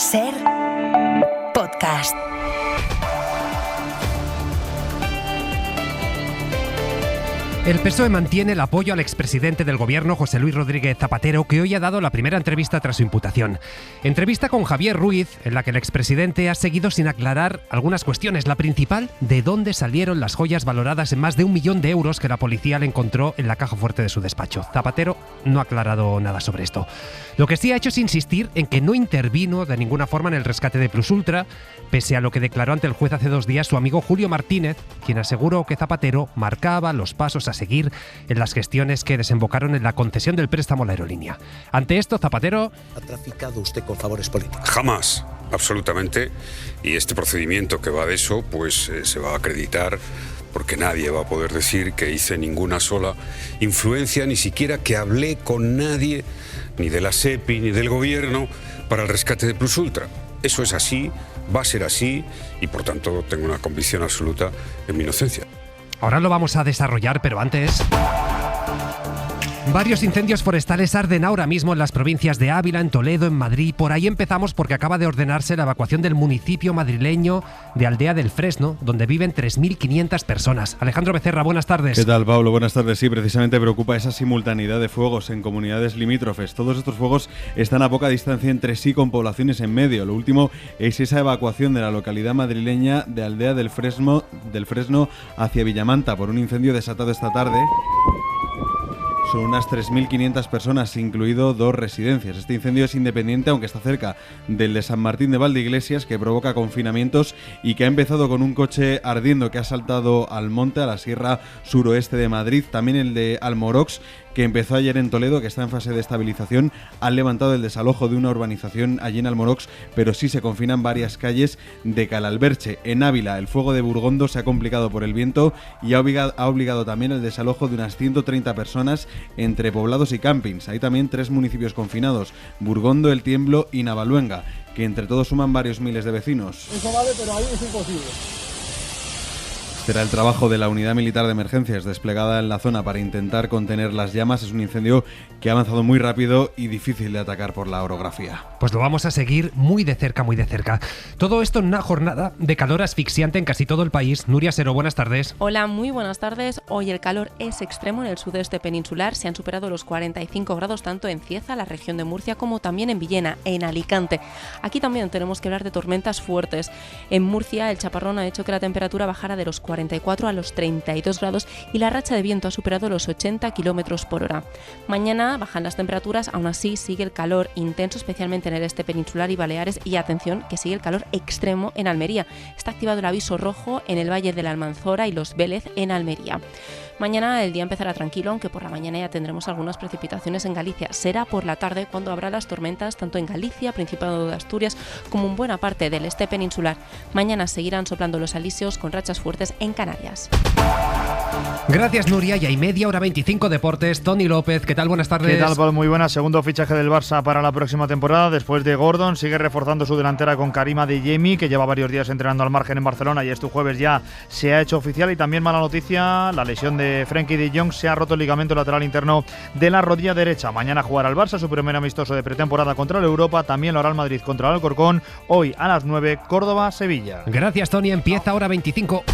SER Podcast. El PSOE mantiene el apoyo al expresidente del gobierno, José Luis Rodríguez Zapatero, que hoy ha dado la primera entrevista tras su imputación. Entrevista con Javier Ruiz, en la que el expresidente ha seguido sin aclarar algunas cuestiones. La principal, de dónde salieron las joyas valoradas en más de 1 millón de euros que la policía le encontró en la caja fuerte de su despacho. Zapatero no ha aclarado nada sobre esto. Lo que sí ha hecho es insistir en que no intervino de ninguna forma en el rescate de Plus Ultra, pese a lo que declaró ante el juez hace 2 días su amigo Julio Martínez, quien aseguró que Zapatero marcaba los pasos a seguir en las gestiones que desembocaron en la concesión del préstamo a la aerolínea. Ante esto, Zapatero... ¿Ha traficado usted con favores políticos? Jamás, absolutamente. Y este procedimiento que va de eso, pues se va a acreditar, porque nadie va a poder decir que hice ninguna sola influencia, ni siquiera que hablé con nadie, ni de la SEPI, ni del gobierno, para el rescate de Plus Ultra. Eso es así, va a ser así, y por tanto tengo una convicción absoluta en mi inocencia. Ahora lo vamos a desarrollar, pero antes... Varios incendios forestales arden ahora mismo en las provincias de Ávila, en Toledo, en Madrid. Por ahí empezamos porque acaba de ordenarse la evacuación del municipio madrileño de Aldea del Fresno, donde viven 3.500 personas. Alejandro Becerra, buenas tardes. ¿Qué tal, Pablo? Buenas tardes. Sí, precisamente preocupa esa simultaneidad de fuegos en comunidades limítrofes. Todos estos fuegos están a poca distancia entre sí, con poblaciones en medio. Lo último es esa evacuación de la localidad madrileña de Aldea del Fresno hacia Villamanta por un incendio desatado esta tarde. Son unas 3.500 personas, incluido 2 residencias. Este incendio es independiente, aunque está cerca del de San Martín de Valdeiglesias, que provoca confinamientos y que ha empezado con un coche ardiendo que ha saltado al monte, a la sierra suroeste de Madrid. También el de Almorox, que empezó ayer en Toledo, que está en fase de estabilización. Han levantado el desalojo de una urbanización allí en Almorox, pero sí se confinan varias calles de Calalberche. En Ávila, el fuego de Burgondo se ha complicado por el viento y ha obligado también el desalojo de unas 130 personas entre poblados y campings. Hay también 3 municipios confinados: Burgondo, El Tiemblo y Navaluenga, que entre todos suman varios miles de vecinos. Eso vale, pero ahí es imposible. Será el trabajo de la Unidad Militar de Emergencias desplegada en la zona para intentar contener las llamas. Es un incendio que ha avanzado muy rápido y difícil de atacar por la orografía. Pues lo vamos a seguir muy de cerca, muy de cerca. Todo esto en una jornada de calor asfixiante en casi todo el país. Nuria Sero, buenas tardes. Hola, muy buenas tardes. Hoy el calor es extremo en el sudeste peninsular. Se han superado los 45 grados tanto en Cieza, la región de Murcia, como también en Villena, en Alicante. Aquí también tenemos que hablar de tormentas fuertes. En Murcia, el chaparrón ha hecho que la temperatura bajara de los 44 a los 32 grados y la racha de viento ha superado los 80 kilómetros por hora. Mañana bajan las temperaturas, aún así sigue el calor intenso, especialmente en el este peninsular y Baleares, y atención que sigue el calor extremo en Almería. Está activado el aviso rojo en el Valle de la Almanzora y Los Vélez en Almería. Mañana el día empezará tranquilo, aunque por la mañana ya tendremos algunas precipitaciones en Galicia. Será por la tarde cuando habrá las tormentas tanto en Galicia, Principado de Asturias, como en buena parte del este peninsular. Mañana seguirán soplando los alisios con rachas fuertes en Canarias. Gracias, Nuria. Y hay media hora 25 deportes. Tony López, ¿qué tal? Buenas tardes. ¿Qué tal, Paul? Muy buenas. Segundo fichaje del Barça para la próxima temporada. Después de Gordon, sigue reforzando su delantera con Karima Adeyemi, que lleva varios días entrenando al margen en Barcelona y este jueves ya se ha hecho oficial. Y también mala noticia, la lesión de Frenkie de Jong. Se ha roto el ligamento lateral interno de la rodilla derecha. Mañana jugará el Barça su primer amistoso de pretemporada contra el Europa. También lo hará el Madrid contra el Alcorcón. Hoy a las 9, Córdoba-Sevilla. Gracias, Tony. Empieza hora 25.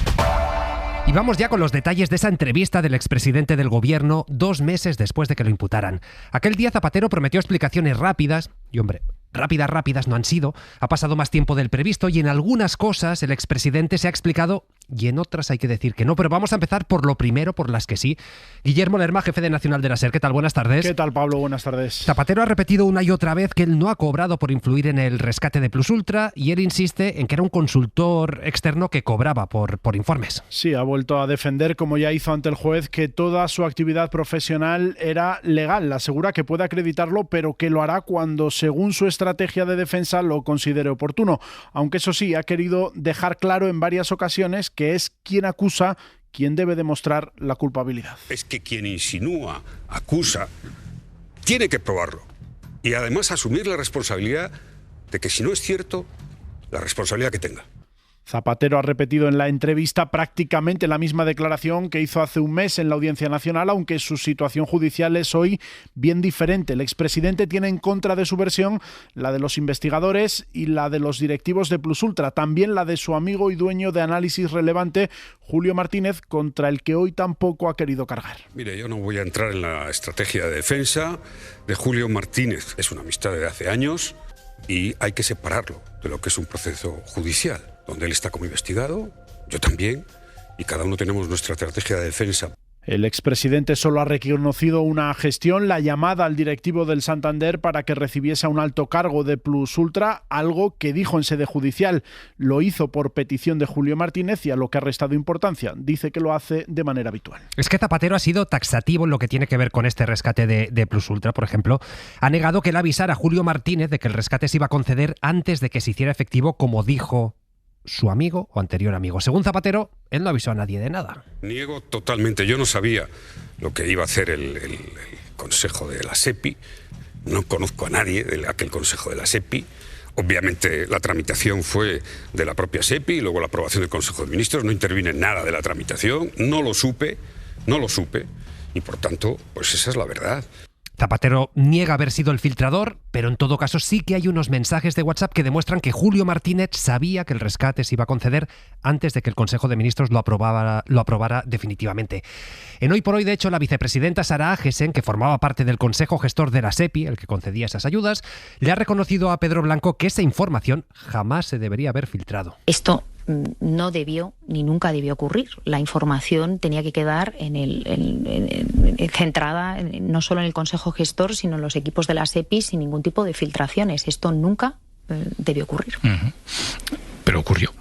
Y vamos ya con los detalles de esa entrevista del expresidente del gobierno 2 meses después de que lo imputaran. Aquel día Zapatero prometió explicaciones rápidas y, hombre, rápidas no han sido. Ha pasado más tiempo del previsto y en algunas cosas el expresidente se ha explicado y en otras hay que decir que no. Pero vamos a empezar por lo primero, por las que sí. Guillermo Lerma, jefe de Nacional de la SER. ¿Qué tal? Buenas tardes. ¿Qué tal, Pablo? Buenas tardes. Zapatero ha repetido una y otra vez que él no ha cobrado por influir en el rescate de Plus Ultra y él insiste en que era un consultor externo que cobraba por informes. Sí, ha vuelto a defender, como ya hizo ante el juez, que toda su actividad profesional era legal. Asegura que puede acreditarlo, pero que lo hará cuando, según su estrategia de defensa, lo considere oportuno. Aunque eso sí, ha querido dejar claro en varias ocasiones que es quien acusa quien debe demostrar la culpabilidad. Es que quien insinúa, acusa, tiene que probarlo. Y además asumir la responsabilidad de que si no es cierto, la responsabilidad que tenga. Zapatero ha repetido en la entrevista prácticamente la misma declaración que hizo hace un mes en la Audiencia Nacional, aunque su situación judicial es hoy bien diferente. El expresidente tiene en contra de su versión la de los investigadores y la de los directivos de Plusultra, también la de su amigo y dueño de Análisis Relevante, Julio Martínez, contra el que hoy tampoco ha querido cargar. Mire, yo no voy a entrar en la estrategia de defensa de Julio Martínez. Es una amistad de hace años y hay que separarlo de lo que es un proceso judicial, donde él está como investigado, yo también, y cada uno tenemos nuestra estrategia de defensa. El expresidente solo ha reconocido una gestión, la llamada al directivo del Santander para que recibiese a un alto cargo de Plusultra, algo que dijo en sede judicial. Lo hizo por petición de Julio Martínez y a lo que ha restado importancia. Dice que lo hace de manera habitual. Es que Zapatero ha sido taxativo en lo que tiene que ver con este rescate de Plusultra, por ejemplo. Ha negado que él avisara a Julio Martínez de que el rescate se iba a conceder antes de que se hiciera efectivo, como dijo su amigo o anterior amigo. Según Zapatero, él no avisó a nadie de nada. Niego totalmente. Yo no sabía lo que iba a hacer el Consejo de la SEPI. No conozco a nadie de aquel Consejo de la SEPI. Obviamente la tramitación fue de la propia SEPI y luego la aprobación del Consejo de Ministros. No intervine en nada de la tramitación. No lo supe. Y por tanto, pues esa es la verdad. Zapatero niega haber sido el filtrador, pero en todo caso sí que hay unos mensajes de WhatsApp que demuestran que Julio Martínez sabía que el rescate se iba a conceder antes de que el Consejo de Ministros lo aprobara definitivamente. En Hoy por Hoy, de hecho, la vicepresidenta Sara Agesen, que formaba parte del Consejo Gestor de la SEPI, el que concedía esas ayudas, le ha reconocido a Pedro Blanco que esa información jamás se debería haber filtrado. Esto no debió ni nunca debió ocurrir. La información tenía que quedar centrada no solo en el Consejo Gestor, sino en los equipos de la SEPI sin ningún tipo de filtraciones. Esto nunca debió ocurrir. Pero ocurrió.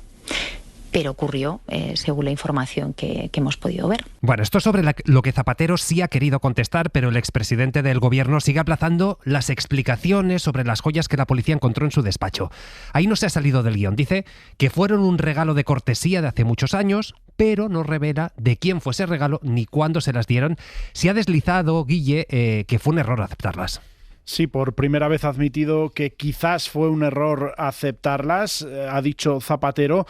Pero ocurrió según la información que hemos podido ver. Bueno, esto es sobre lo que Zapatero sí ha querido contestar, pero el expresidente del gobierno sigue aplazando las explicaciones sobre las joyas que la policía encontró en su despacho. Ahí no se ha salido del guión. Dice que fueron un regalo de cortesía de hace muchos años, pero no revela de quién fue ese regalo ni cuándo se las dieron. Se ha deslizado, Guille, que fue un error aceptarlas. Sí, por primera vez ha admitido que quizás fue un error aceptarlas. Ha dicho Zapatero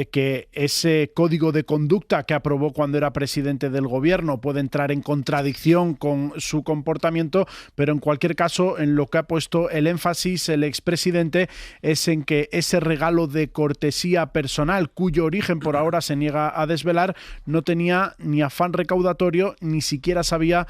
que ese código de conducta que aprobó cuando era presidente del gobierno puede entrar en contradicción con su comportamiento, pero en cualquier caso, en lo que ha puesto el énfasis el expresidente es en que ese regalo de cortesía personal, cuyo origen por ahora se niega a desvelar, no tenía ni afán recaudatorio, ni siquiera sabía,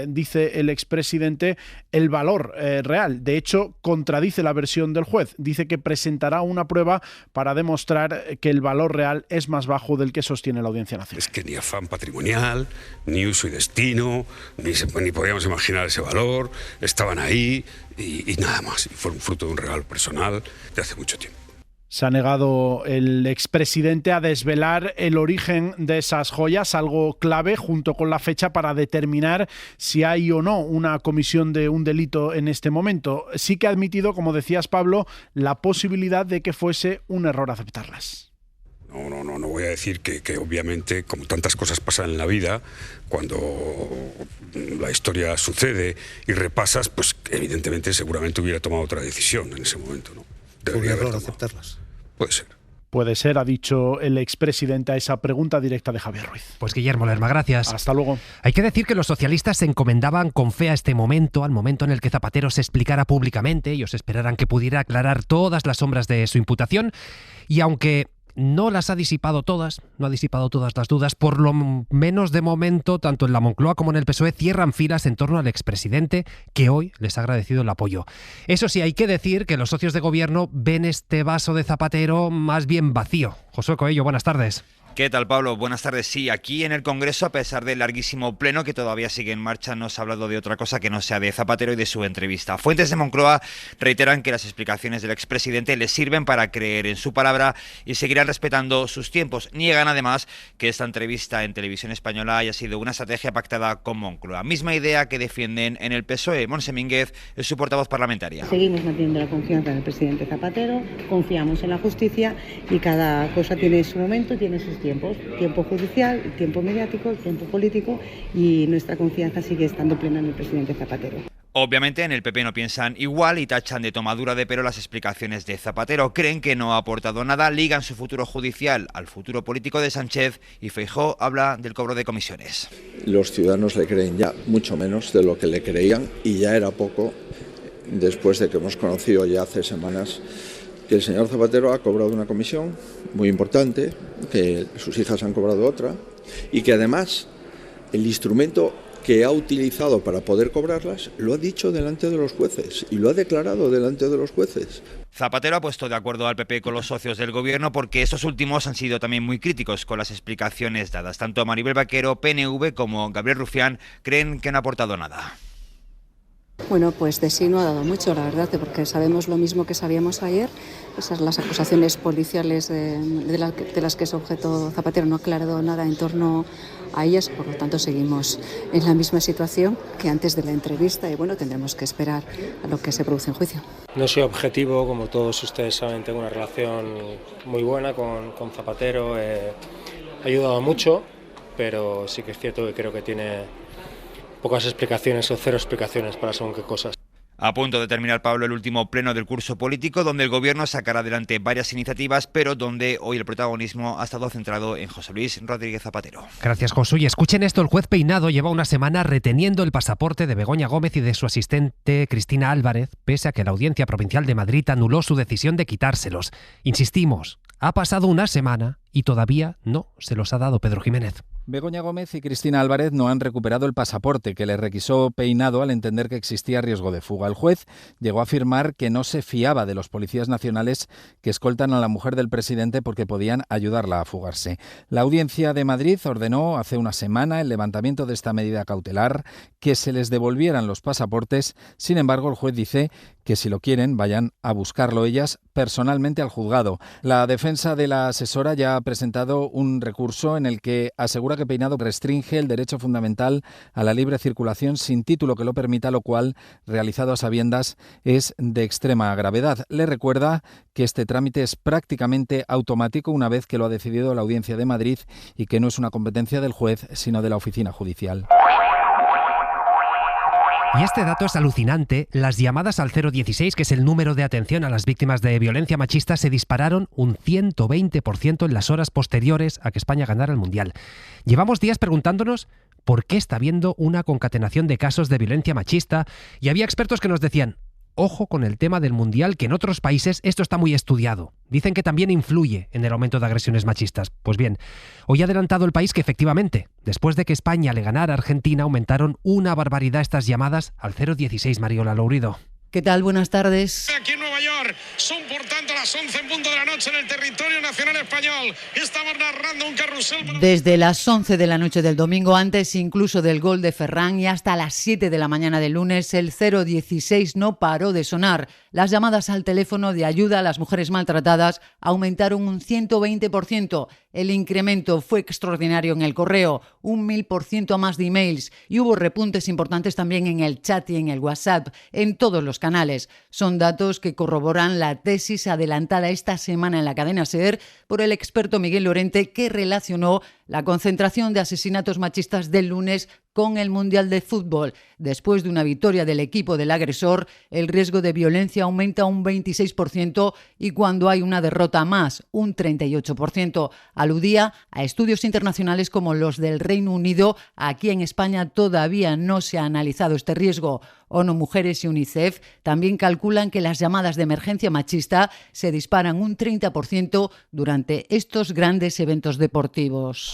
dice el expresidente, el valor real. De hecho, contradice la versión del juez. Dice que presentará una prueba para demostrar que el valor real es más bajo del que sostiene la Audiencia Nacional. Es que ni afán patrimonial, ni uso y destino, ni podíamos imaginar ese valor. Estaban ahí y nada más. Y fueron fruto de un regalo personal de hace mucho tiempo. Se ha negado el expresidente a desvelar el origen de esas joyas, algo clave junto con la fecha para determinar si hay o no una comisión de un delito en este momento. Sí que ha admitido, como decías, Pablo, la posibilidad de que fuese un error aceptarlas. No voy a decir que obviamente, como tantas cosas pasan en la vida, cuando la historia sucede y repasas, pues evidentemente seguramente hubiera tomado otra decisión en ese momento, ¿no? ¿Fue un error aceptarlas? Puede ser. Puede ser, ha dicho el expresidente a esa pregunta directa de Javier Ruiz. Pues Guillermo Lerma, gracias. Hasta luego. Hay que decir que los socialistas se encomendaban con fe a este momento, al momento en el que Zapatero se explicara públicamente. Ellos esperaran que pudiera aclarar todas las sombras de su imputación. Y aunque no las ha disipado todas, no ha disipado todas las dudas, por lo menos de momento, tanto en la Moncloa como en el PSOE cierran filas en torno al expresidente, que hoy les ha agradecido el apoyo. Eso sí, hay que decir que los socios de gobierno ven este vaso de Zapatero más bien vacío. Josué Coello, buenas tardes. ¿Qué tal, Pablo? Buenas tardes. Sí, aquí en el Congreso, a pesar del larguísimo pleno que todavía sigue en marcha, no se ha hablado de otra cosa que no sea de Zapatero y de su entrevista. Fuentes de Moncloa reiteran que las explicaciones del expresidente les sirven para creer en su palabra y seguirán respetando sus tiempos. Niegan además que esta entrevista en Televisión Española haya sido una estrategia pactada con Moncloa. Misma idea que defienden en el PSOE. Montse Mínguez es su portavoz parlamentaria. Seguimos manteniendo la confianza en el presidente Zapatero, confiamos en la justicia y cada cosa tiene su momento, tiene sus tiempo judicial, tiempo mediático, tiempo político y nuestra confianza sigue estando plena en el presidente Zapatero. Obviamente en el PP no piensan igual y tachan de tomadura de pelo las explicaciones de Zapatero. Creen que no ha aportado nada, ligan su futuro judicial al futuro político de Sánchez y Feijóo habla del cobro de comisiones. Los ciudadanos le creen ya mucho menos de lo que le creían y ya era poco después de que hemos conocido ya hace semanas que el señor Zapatero ha cobrado una comisión muy importante, que sus hijas han cobrado otra y que además el instrumento que ha utilizado para poder cobrarlas, lo ha dicho delante de los jueces y lo ha declarado delante de los jueces. Zapatero ha puesto de acuerdo al PP con los socios del gobierno porque estos últimos han sido también muy críticos con las explicaciones dadas. Tanto Maribel Vaquero, PNV, como Gabriel Rufián creen que no ha aportado nada. Bueno, pues de sí no ha dado mucho, la verdad, porque sabemos lo mismo que sabíamos ayer. Esas las acusaciones policiales de las que es objeto Zapatero, no ha aclarado nada en torno a ellas, por lo tanto seguimos en la misma situación que antes de la entrevista y bueno, tendremos que esperar a lo que se produce en juicio. No soy objetivo, como todos ustedes saben, tengo una relación muy buena con Zapatero, ha ayudado mucho, pero sí que es cierto que creo que tiene pocas explicaciones o cero explicaciones para según qué cosas. A punto de terminar, Pablo, el último pleno del curso político, donde el gobierno sacará adelante varias iniciativas, pero donde hoy el protagonismo ha estado centrado en José Luis Rodríguez Zapatero. Gracias, Josu. Y escuchen esto, el juez Peinado lleva una semana reteniendo el pasaporte de Begoña Gómez y de su asistente Cristina Álvarez, pese a que la Audiencia Provincial de Madrid anuló su decisión de quitárselos. Insistimos, ha pasado una semana y todavía no se los ha dado Pedro Jiménez. Begoña Gómez y Cristina Álvarez no han recuperado el pasaporte que le requisó Peinado al entender que existía riesgo de fuga. El juez llegó a afirmar que no se fiaba de los policías nacionales que escoltan a la mujer del presidente porque podían ayudarla a fugarse. La Audiencia de Madrid ordenó hace una semana el levantamiento de esta medida cautelar, que se les devolvieran los pasaportes. Sin embargo, el juez dice que si lo quieren, vayan a buscarlo ellas personalmente al juzgado. La defensa de la asesora ya ha presentado un recurso en el que asegura que Peinado restringe el derecho fundamental a la libre circulación sin título que lo permita, lo cual, realizado a sabiendas, es de extrema gravedad. Le recuerda que este trámite es prácticamente automático una vez que lo ha decidido la Audiencia de Madrid y que no es una competencia del juez, sino de la oficina judicial. Y este dato es alucinante. Las llamadas al 016, que es el número de atención a las víctimas de violencia machista, se dispararon un 120% en las horas posteriores a que España ganara el Mundial. Llevamos días preguntándonos por qué está habiendo una concatenación de casos de violencia machista y había expertos que nos decían: ojo con el tema del Mundial, que en otros países esto está muy estudiado. Dicen que también influye en el aumento de agresiones machistas. Pues bien, hoy ha adelantado el país que efectivamente, después de que España le ganara a Argentina, aumentaron una barbaridad estas llamadas al 016. Mariola Lourido. ¿Qué tal? Buenas tardes. Aquí en Nueva York son por tanto las 11 en punto de la noche en el territorio nacional español. Estamos narrando un carrusel. Desde las 11 de la noche del domingo, antes incluso del gol de Ferran, y hasta las 7 de la mañana del lunes, el 016 no paró de sonar. Las llamadas al teléfono de ayuda a las mujeres maltratadas aumentaron un 120%. El incremento fue extraordinario en el correo, un 1000% más de emails, y hubo repuntes importantes también en el chat y en el WhatsApp, en todos los canales. Son datos que corroboran la tesis adelantada esta semana en la cadena SER por el experto Miguel Lorente, que relacionó la concentración de asesinatos machistas del lunes con el Mundial de Fútbol. Después de una victoria del equipo del agresor, el riesgo de violencia aumenta un 26% y cuando hay una derrota más, un 38%. Aludía a estudios internacionales como los del Reino Unido. Aquí en España todavía no se ha analizado este riesgo. ONU Mujeres y UNICEF también calculan que las llamadas de emergencia machista se disparan un 30% durante estos grandes eventos deportivos.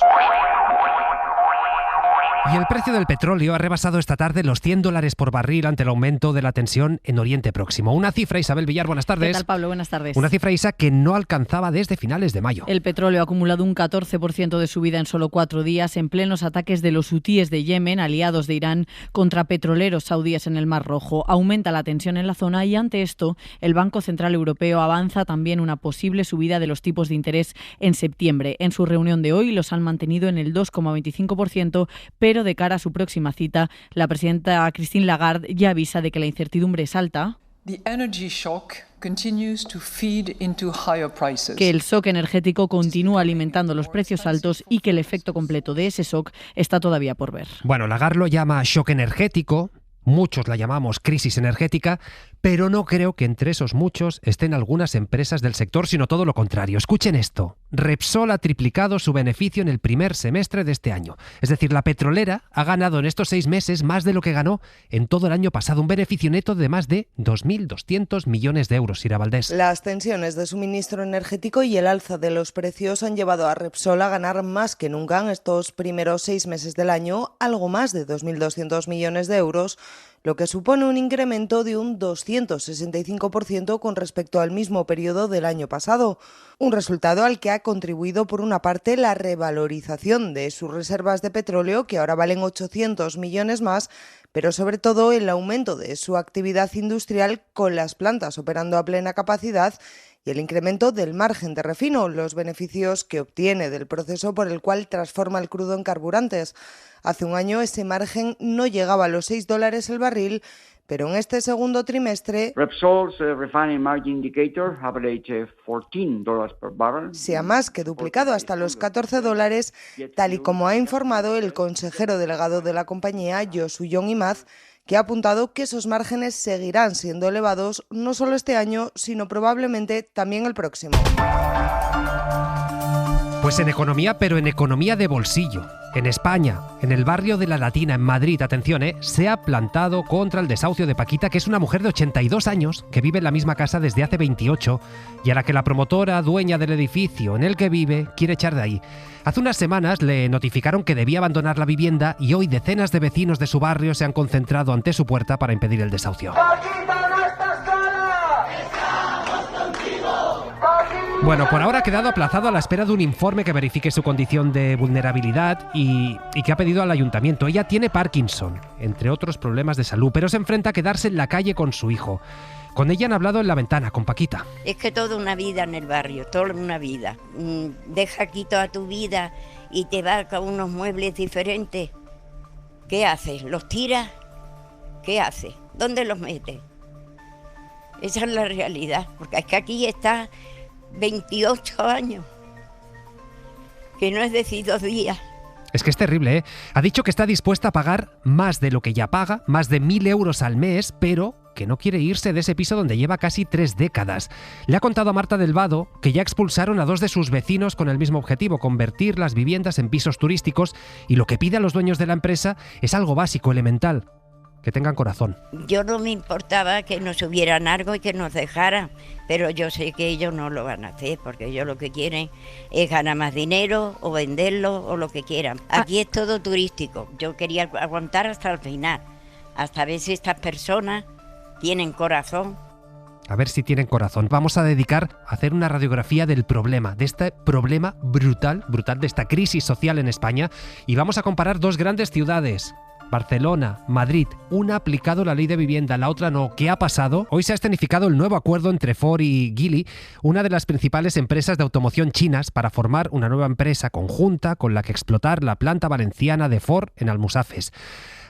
Y el precio del petróleo ha rebasado esta tarde los $100 por barril ante el aumento de la tensión en Oriente Próximo. Una cifra, Isabel Villar, buenas tardes. ¿Qué tal, Pablo? Buenas tardes. Una cifra, Isa, que no alcanzaba desde finales de mayo. El petróleo ha acumulado un 14% de subida en solo 4 días en plenos ataques de los hutíes de Yemen, aliados de Irán, contra petroleros saudíes en el Mar Rojo. Aumenta la tensión en la zona y ante esto el Banco Central Europeo avanza también una posible subida de los tipos de interés en septiembre. En su reunión de hoy los han mantenido en el 2,25%, pero de cara a su próxima cita, la presidenta Christine Lagarde ya avisa de que la incertidumbre es alta. Que el shock energético continúa alimentando los precios altos y que el efecto completo de ese shock está todavía por ver. Bueno, Lagarde lo llama shock energético, Muchos la llamamos crisis energética, pero no creo que entre esos muchos estén algunas empresas del sector, sino todo lo contrario. Escuchen esto. Repsol ha triplicado su beneficio en el primer semestre de este año. Es decir, la petrolera ha ganado en estos 6 meses más de lo que ganó en todo el año pasado. Un beneficio neto de más de 2.200 millones de euros, Ira Valdés. Las tensiones de suministro energético y el alza de los precios han llevado a Repsol a ganar más que nunca en estos primeros 6 meses del año, algo más de 2.200 millones de euros, lo que supone un incremento de un 265% con respecto al mismo periodo del año pasado. Un resultado al que ha contribuido, por una parte, la revalorización de sus reservas de petróleo, que ahora valen 800 millones más, pero sobre todo el aumento de su actividad industrial con las plantas operando a plena capacidad y el incremento del margen de refino, los beneficios que obtiene del proceso por el cual transforma el crudo en carburantes. Hace un año ese margen no llegaba a los $6 el barril, pero en este segundo trimestre Repsol's refining margin indicator averaged $14 per barrel. Se ha más que duplicado hasta los $14, tal y como ha informado el consejero delegado de la compañía, Josu Jon Imaz, que ha apuntado que esos márgenes seguirán siendo elevados no solo este año, sino probablemente también el próximo. Pues en economía, pero en economía de bolsillo. En España, en el barrio de La Latina, en Madrid, atención, se ha plantado contra el desahucio de Paquita, que es una mujer de 82 años que vive en la misma casa desde hace 28 y a la que la promotora dueña del edificio en el que vive quiere echar de ahí. Hace unas semanas le notificaron que debía abandonar la vivienda y hoy decenas de vecinos de su barrio se han concentrado ante su puerta para impedir el desahucio. Bueno, por ahora ha quedado aplazado a la espera de un informe que verifique su condición de vulnerabilidad y que ha pedido al ayuntamiento. Ella tiene Parkinson, entre otros problemas de salud, pero se enfrenta a quedarse en la calle con su hijo. Con ella han hablado en La Ventana, con Paquita. Es que toda una vida en el barrio, toda una vida. Deja aquí toda tu vida y te vas con unos muebles diferentes. ¿Qué haces? ¿Los tiras? ¿Qué haces? ¿Dónde los metes? Esa es la realidad, porque es que aquí está 28 años, que no es decir 2 días. Es que es terrible, ¿eh? Ha dicho que está dispuesta a pagar más de lo que ya paga, más de 1.000 euros al mes, pero que no quiere irse de ese piso donde lleva casi 3 décadas. Le ha contado a Marta del Vado que ya expulsaron a 2 de sus vecinos con el mismo objetivo, convertir las viviendas en pisos turísticos, y lo que pide a los dueños de la empresa es algo básico, elemental: que tengan corazón. Yo no me importaba que nos subieran algo y que nos dejaran, pero yo sé que ellos no lo van a hacer, porque ellos lo que quieren es ganar más dinero o venderlo o lo que quieran. Aquí es todo turístico. Yo quería aguantar hasta el final, hasta ver si estas personas tienen corazón. A ver si tienen corazón. Vamos a dedicar a hacer una radiografía del problema, de este problema brutal de esta crisis social en España, y vamos a comparar 2 grandes ciudades, Barcelona, Madrid. Una ha aplicado la ley de vivienda, la otra no. ¿Qué ha pasado? Hoy se ha escenificado el nuevo acuerdo entre Ford y Geely, una de las principales empresas de automoción chinas, para formar una nueva empresa conjunta con la que explotar la planta valenciana de Ford en Almusafes.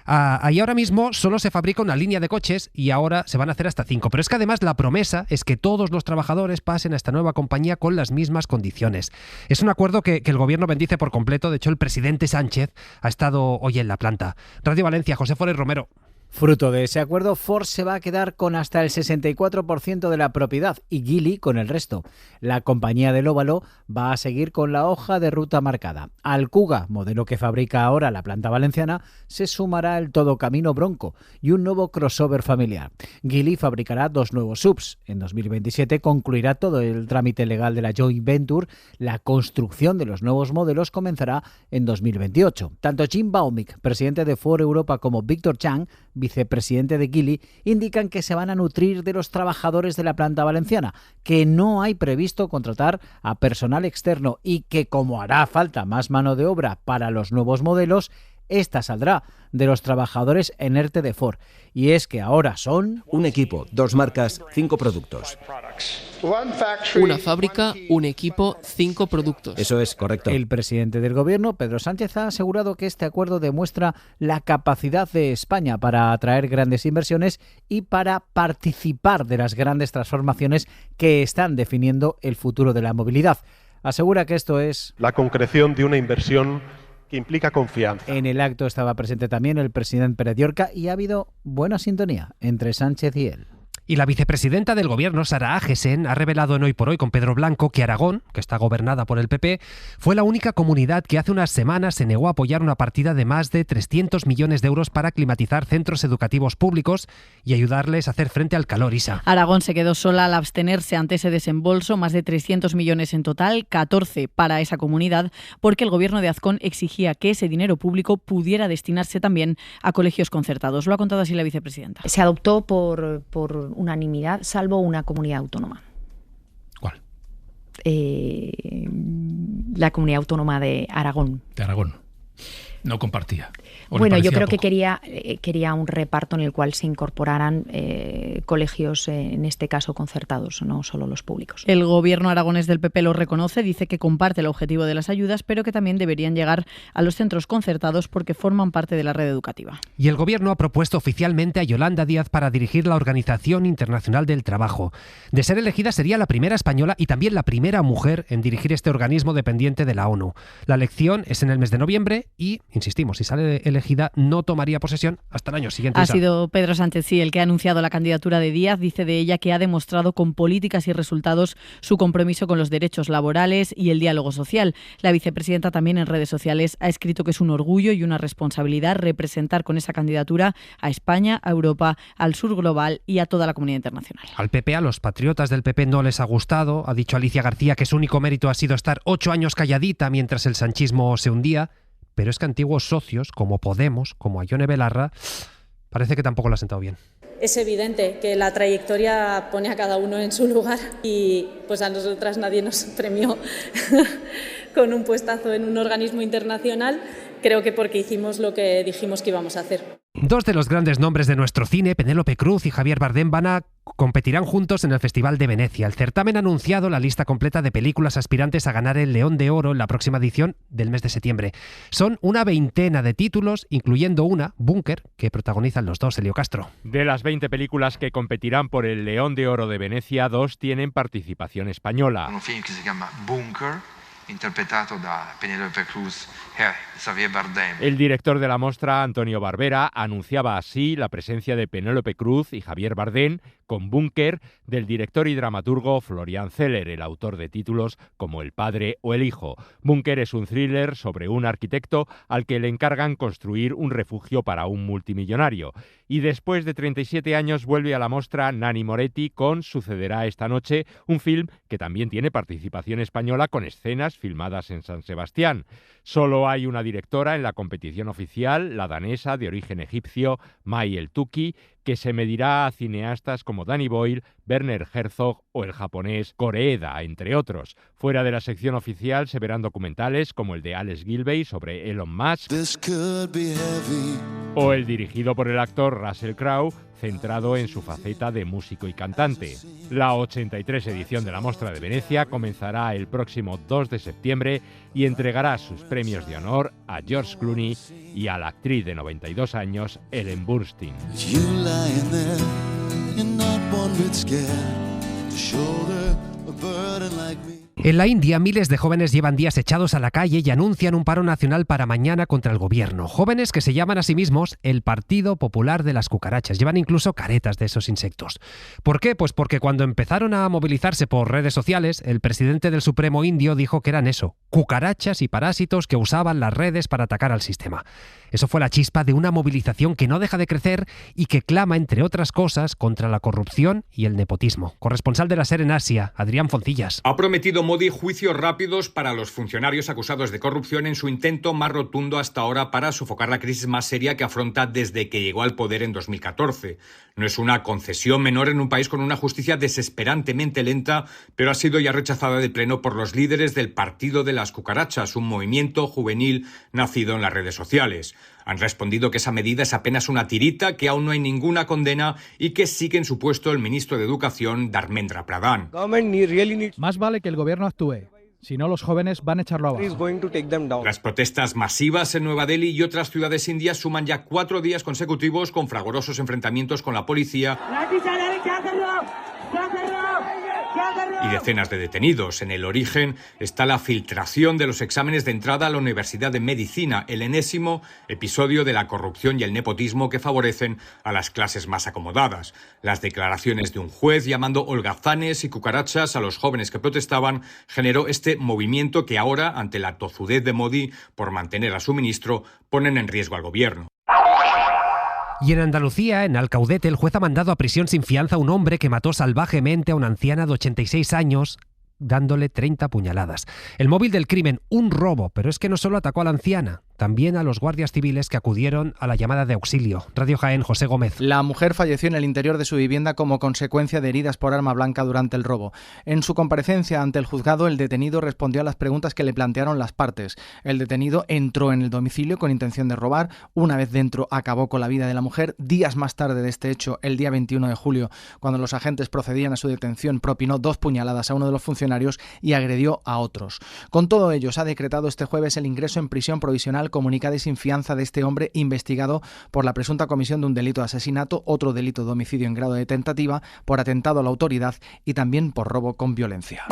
Ahí ahora mismo solo se fabrica una línea de coches y ahora se van a hacer hasta 5. Pero es que además la promesa es que todos los trabajadores pasen a esta nueva compañía con las mismas condiciones. Es un acuerdo que el gobierno bendice por completo. De hecho, el presidente Sánchez ha estado hoy en la planta. Radio Valencia, José Forés Romero. Fruto de ese acuerdo, Ford se va a quedar con hasta el 64% de la propiedad y Geely con el resto. La compañía del óvalo va a seguir con la hoja de ruta marcada. Al Kuga, modelo que fabrica ahora la planta valenciana, se sumará el Todocamino Bronco y un nuevo crossover familiar. Geely fabricará 2 nuevos SUVs. En 2027 concluirá todo el trámite legal de la joint venture. La construcción de los nuevos modelos comenzará en 2028. Tanto Jim Baumick, presidente de Ford Europa, como Víctor Chang, vicepresidente de Geely, indican que se van a nutrir de los trabajadores de la planta valenciana, que no hay previsto contratar a personal externo y que, como hará falta más mano de obra para los nuevos modelos, esta saldrá de los trabajadores en ERTE de Ford. Y es que ahora son... Un equipo, 2 marcas, 5 productos. Una fábrica, un equipo, 5 productos. Eso es correcto. El presidente del gobierno, Pedro Sánchez, ha asegurado que este acuerdo demuestra la capacidad de España para atraer grandes inversiones y para participar de las grandes transformaciones que están definiendo el futuro de la movilidad. Asegura que esto es... la concreción de una inversión que implica confianza. En el acto estaba presente también el presidente Pérez Llorca y ha habido buena sintonía entre Sánchez y él. Y la vicepresidenta del Gobierno, Sara Agesen, ha revelado en Hoy por Hoy con Pedro Blanco que Aragón, que está gobernada por el PP, fue la única comunidad que hace unas semanas se negó a apoyar una partida de más de 300 millones de euros para climatizar centros educativos públicos y ayudarles a hacer frente al calor, Isa. Aragón se quedó sola al abstenerse ante ese desembolso, más de 300 millones en total, 14 para esa comunidad, porque el Gobierno de Azcón exigía que ese dinero público pudiera destinarse también a colegios concertados. Lo ha contado así la vicepresidenta. Se adoptó por unanimidad, salvo una comunidad autónoma. ¿Cuál? La comunidad autónoma de Aragón. De Aragón. No compartía. Bueno, yo creo que quería un reparto en el cual se incorporaran colegios, en este caso concertados, no solo los públicos. El gobierno aragonés del PP lo reconoce, dice que comparte el objetivo de las ayudas, pero que también deberían llegar a los centros concertados porque forman parte de la red educativa. Y el gobierno ha propuesto oficialmente a Yolanda Díaz para dirigir la Organización Internacional del Trabajo. De ser elegida sería la primera española y también la primera mujer en dirigir este organismo dependiente de la ONU. La elección es en el mes de noviembre y, insistimos, si sale elegida no tomaría posesión hasta el año siguiente. Ha sido Pedro Sánchez, sí, el que ha anunciado la candidatura de Díaz. Dice de ella que ha demostrado con políticas y resultados su compromiso con los derechos laborales y el diálogo social. La vicepresidenta también en redes sociales ha escrito que es un orgullo y una responsabilidad representar con esa candidatura a España, a Europa, al sur global y a toda la comunidad internacional. Al PP, a los patriotas del PP no les ha gustado. Ha dicho Alicia García que su único mérito ha sido estar 8 años calladita mientras el sanchismo se hundía. Pero es que antiguos socios, como Podemos, como Ione Belarra, parece que tampoco lo ha sentado bien. Es evidente que la trayectoria pone a cada uno en su lugar y pues a nosotras nadie nos premió con un puestazo en un organismo internacional, creo que porque hicimos lo que dijimos que íbamos a hacer. Dos de los grandes nombres de nuestro cine, Penélope Cruz y Javier Bardem, competirán juntos en el Festival de Venecia. El certamen ha anunciado la lista completa de películas aspirantes a ganar el León de Oro en la próxima edición del mes de septiembre. Son una veintena de títulos, incluyendo una, Búnker, que protagonizan los dos, Elio Castro. De las 20 películas que competirán por el León de Oro de Venecia, 2 tienen participación española. Un film que se llama Búnker, interpretado da Penélope Cruz y Javier Bardem. El director de la mostra, Antonio Barbera, anunciaba así la presencia de Penélope Cruz y Javier Bardem con Búnker, del director y dramaturgo Florian Zeller, el autor de títulos como El padre o El hijo. Búnker es un thriller sobre un arquitecto al que le encargan construir un refugio para un multimillonario. Y después de 37 años vuelve a la mostra Nanni Moretti con Sucederá esta noche, un film que también tiene participación española con escenas filmadas en San Sebastián. Solo hay una directora en la competición oficial, la danesa de origen egipcio, Mai El-Tuki, que se medirá a cineastas como Danny Boyle, Werner Herzog o el japonés Koreeda, entre otros. Fuera de la sección oficial se verán documentales como el de Alex Gilbey sobre Elon Musk o el dirigido por el actor Russell Crowe, centrado en su faceta de músico y cantante. La 83 edición de la Mostra de Venecia comenzará el próximo 2 de septiembre y entregará sus premios de honor a George Clooney y a la actriz de 92 años, Ellen Burstyn. En la India, miles de jóvenes llevan días echados a la calle y anuncian un paro nacional para mañana contra el gobierno. Jóvenes que se llaman a sí mismos el Partido Popular de las Cucarachas. Llevan incluso caretas de esos insectos. ¿Por qué? Pues porque cuando empezaron a movilizarse por redes sociales, el presidente del Supremo indio dijo que eran eso, cucarachas y parásitos que usaban las redes para atacar al sistema. Eso fue la chispa de una movilización que no deja de crecer y que clama, entre otras cosas, contra la corrupción y el nepotismo. Corresponsal de la SER en Asia, Adrián Foncillas. Ha prometido Modi juicios rápidos para los funcionarios acusados de corrupción en su intento más rotundo hasta ahora para sofocar la crisis más seria que afronta desde que llegó al poder en 2014. No es una concesión menor en un país con una justicia desesperantemente lenta, pero ha sido ya rechazada de pleno por los líderes del Partido de las Cucarachas, un movimiento juvenil nacido en las redes sociales. Han respondido que esa medida es apenas una tirita, que aún no hay ninguna condena y que sigue en su puesto el ministro de Educación, Dharmendra Pradhan. Más vale que el gobierno actúe. Si no, los jóvenes van a echarlo abajo. Las protestas masivas en Nueva Delhi y otras ciudades indias suman ya 4 días consecutivos con fragorosos enfrentamientos con la policía y decenas de detenidos. En el origen está la filtración de los exámenes de entrada a la Universidad de Medicina, el enésimo episodio de la corrupción y el nepotismo que favorecen a las clases más acomodadas. Las declaraciones de un juez llamando holgazanes y cucarachas a los jóvenes que protestaban generó este movimiento que ahora, ante la tozudez de Modi por mantener a su ministro, ponen en riesgo al gobierno. Y en Andalucía, en Alcaudete, el juez ha mandado a prisión sin fianza a un hombre que mató salvajemente a una anciana de 86 años, dándole 30 puñaladas. El móvil del crimen, un robo, pero es que no solo atacó a la anciana, también a los guardias civiles que acudieron a la llamada de auxilio. Radio Jaén, José Gómez. La mujer falleció en el interior de su vivienda como consecuencia de heridas por arma blanca durante el robo. En su comparecencia ante el juzgado, el detenido respondió a las preguntas que le plantearon las partes. El detenido entró en el domicilio con intención de robar. Una vez dentro, acabó con la vida de la mujer. Días más tarde de este hecho, el día 21 de julio, cuando los agentes procedían a su detención, propinó 2 puñaladas a uno de los funcionarios y agredió a otros. Con todo ello, se ha decretado este jueves el ingreso en prisión provisional comunicada y sin fianza de este hombre investigado por la presunta comisión de un delito de asesinato, otro delito de homicidio en grado de tentativa, por atentado a la autoridad y también por robo con violencia.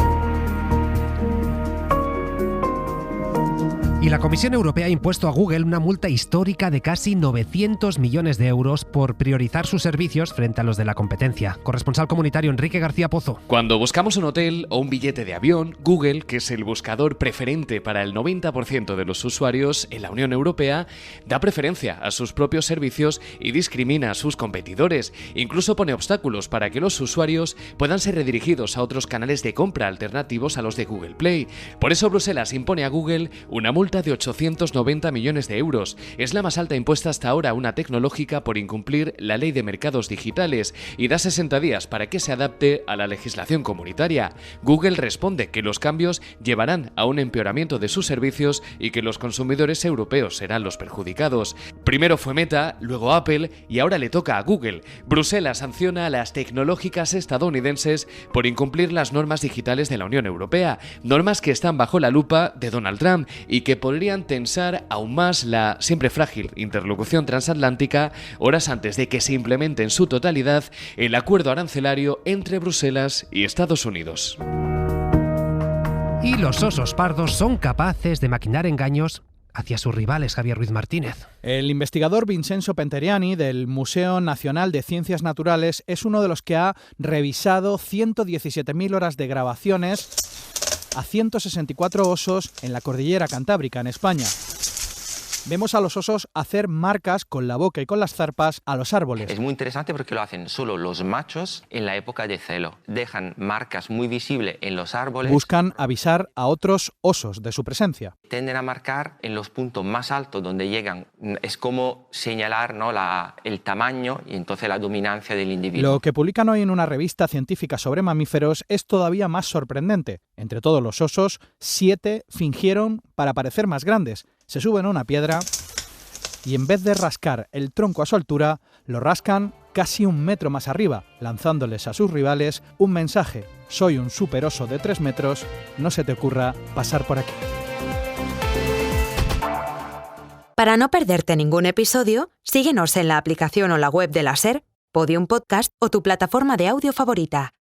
Y la Comisión Europea ha impuesto a Google una multa histórica de casi 900 millones de euros por priorizar sus servicios frente a los de la competencia. Corresponsal comunitario Enrique García Pozo. Cuando buscamos un hotel o un billete de avión, Google, que es el buscador preferente para el 90% de los usuarios en la Unión Europea, da preferencia a sus propios servicios y discrimina a sus competidores. Incluso pone obstáculos para que los usuarios puedan ser redirigidos a otros canales de compra alternativos a los de Google Play. Por eso Bruselas impone a Google una multa de 890 millones de euros. Es la más alta impuesta hasta ahora a una tecnológica por incumplir la ley de mercados digitales y da 60 días para que se adapte a la legislación comunitaria. Google responde que los cambios llevarán a un empeoramiento de sus servicios y que los consumidores europeos serán los perjudicados. Primero fue Meta, luego Apple y ahora le toca a Google. Bruselas sanciona a las tecnológicas estadounidenses por incumplir las normas digitales de la Unión Europea, normas que están bajo la lupa de Donald Trump y que podrían tensar aún más la siempre frágil interlocución transatlántica horas antes de que se implemente en su totalidad el acuerdo arancelario entre Bruselas y Estados Unidos. Y los osos pardos son capaces de maquinar engaños hacia sus rivales, Javier Ruiz Martínez. El investigador Vincenzo Penteriani del Museo Nacional de Ciencias Naturales es uno de los que ha revisado 117.000 horas de grabaciones a 164 osos en la cordillera Cantábrica, en España. Vemos a los osos hacer marcas con la boca y con las zarpas a los árboles. Es muy interesante porque lo hacen solo los machos en la época de celo. Dejan marcas muy visibles en los árboles. Buscan avisar a otros osos de su presencia. Tienden a marcar en los puntos más altos donde llegan. Es como señalar, ¿no?, el tamaño y entonces la dominancia del individuo. Lo que publican hoy en una revista científica sobre mamíferos es todavía más sorprendente. Entre todos los osos, 7 fingieron para parecer más grandes. Se suben a una piedra y en vez de rascar el tronco a su altura, lo rascan casi 1 metro más arriba, lanzándoles a sus rivales un mensaje: soy un superoso de 3 metros, no se te ocurra pasar por aquí. Para no perderte ningún episodio, síguenos en la aplicación o la web de la SER, Podium Podcast o tu plataforma de audio favorita.